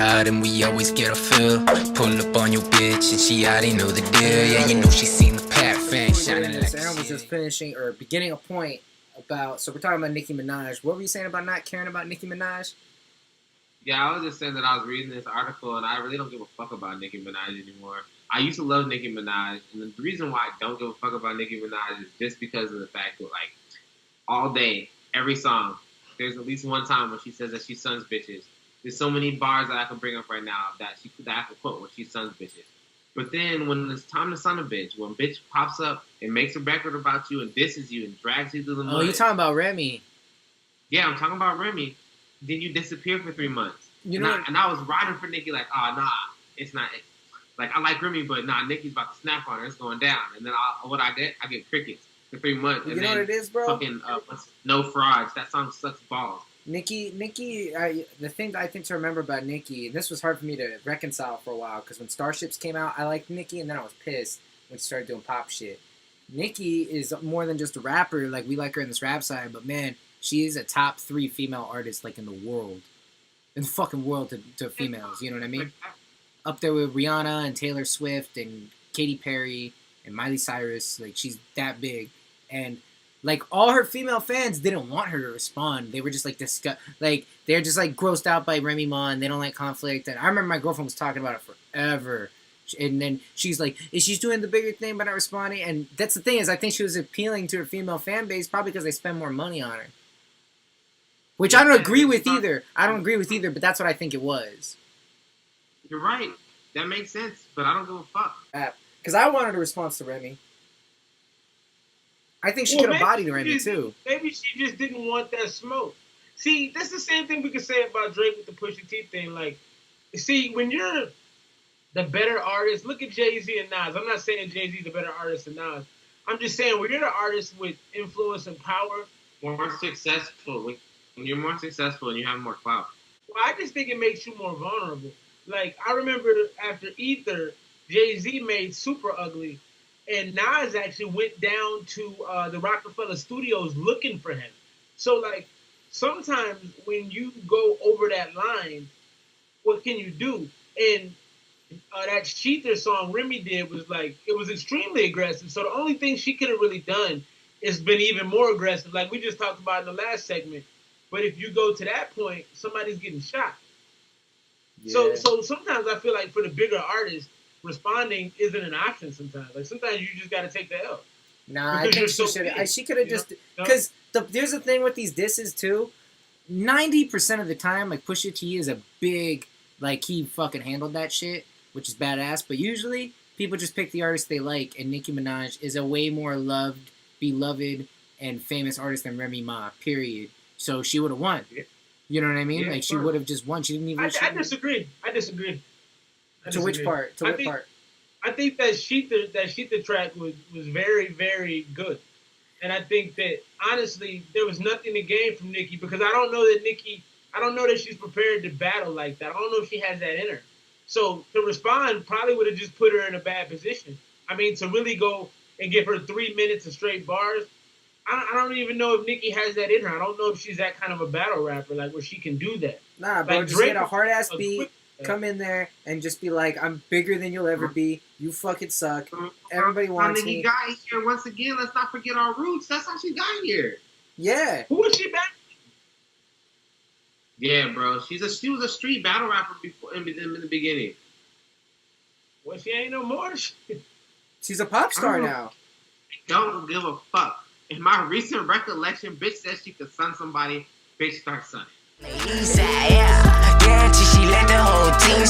Eastside and we always get a feel. Pull up on your bitch and she already know the deal. Yeah, you know she seen the pack fan shining like Aaron was just finishing or beginning a point about. So we're talking about Nicki Minaj. What were you saying about not caring about Nicki Minaj? Yeah, I was just saying that I was reading this article and I really don't give a fuck about Nicki Minaj anymore. I used to love Nicki Minaj, and the reason why I don't give a fuck about Nicki Minaj is just because of the fact that, like, all day, every song, there's at least one time when she says that she sons bitches. There's so many bars that I can bring up right now that I can quote when she sons bitches. But then when it's time to son a bitch, when bitch pops up and makes a record about you and disses you and drags you through the mud. Oh, you're talking about Remy. Yeah, I'm talking about Remy. Then you disappear for 3 months. You know, and I was riding for Nicki like, oh, nah, it's not. Like, I like Remy, but nah, Nicki's about to snap on her. It's going down. And then I get crickets for 3 months. And you know what it is, bro? Fucking No Frauds. That song sucks balls. Nicki, the thing that I think to remember about Nicki, and this was hard for me to reconcile for a while, because when Starships came out, I liked Nicki, and then I was pissed when she started doing pop shit. Nicki is more than just a rapper. Like, we like her in this rap side, but man, she is a top 3 female artist, like, in the world. In the fucking world to females, you know what I mean? Up there with Rihanna and Taylor Swift and Katy Perry and Miley Cyrus. Like, she's that big. And, like, all her female fans didn't want her to respond. They were just, like, they're just, like, grossed out by Remy Ma, and they don't like conflict. And I remember my girlfriend was talking about it forever. And then she's like, she's doing the bigger thing by not responding. And that's the thing, is I think she was appealing to her female fan base probably because they spend more money on her. Which I don't agree with either. But that's what I think it was. You're right. That makes sense, but I don't give a fuck. Because I wanted a response to Remy. I think she could have bodied Remy, too. Maybe she just didn't want that smoke. See, that's the same thing we could say about Drake with the Pusha T thing. Like, see, when you're the better artist, look at Jay-Z and Nas. I'm not saying Jay-Z's a better artist than Nas. I'm just saying, when you're the artist with influence and power, more successful. When you're more successful and you have more clout. Well, I just think it makes you more vulnerable. Like, I remember after Ether, Jay-Z made Super Ugly, and Nas actually went down to the Rockefeller Studios looking for him. So, like, sometimes when you go over that line, what can you do? And that Cheater song Remy did was, like, it was extremely aggressive. So the only thing she could have really done is been even more aggressive, like we just talked about in the last segment. But if you go to that point, somebody's getting shot. Yeah. So sometimes I feel like for the bigger artists, responding isn't an option sometimes. Like, sometimes you just got to take the L. Nah, I think she could have just... Because there's a thing with these disses, too. 90% of the time, like, Pusha T is a big... Like, he fucking handled that shit, which is badass. But usually, people just pick the artist they like. And Nicki Minaj is a way more loved, beloved, and famous artist than Remy Ma, period. So she would have won. You know what I mean? Yeah, like, she would have just won. She didn't even... I disagree. To which part? I think that Sheetha track was very, very good. And I think that, honestly, there was nothing to gain from Nicki, because I don't know that she's prepared to battle like that. I don't know if she has that in her. So to respond probably would have just put her in a bad position. I mean, to really go and give her 3 minutes of straight bars, I don't even know if Nicki has that in her. I don't know if she's that kind of a battle rapper, like, where she can do that. Nah, bro, like, just get a hard-ass beat, come in there, and just be like, I'm bigger than you'll ever be. You fucking suck. Everybody wants me. Got here, once again, let's not forget our roots. That's how she got here. Yeah. Who was she back? Yeah, bro. She was a street battle rapper before in the beginning. Well, she ain't no more. She's a pop star now. Don't give a fuck. In my recent recollection, bitch said she could son somebody. Bitch start sonning. Eastside, yeah. Guarantee she let the whole team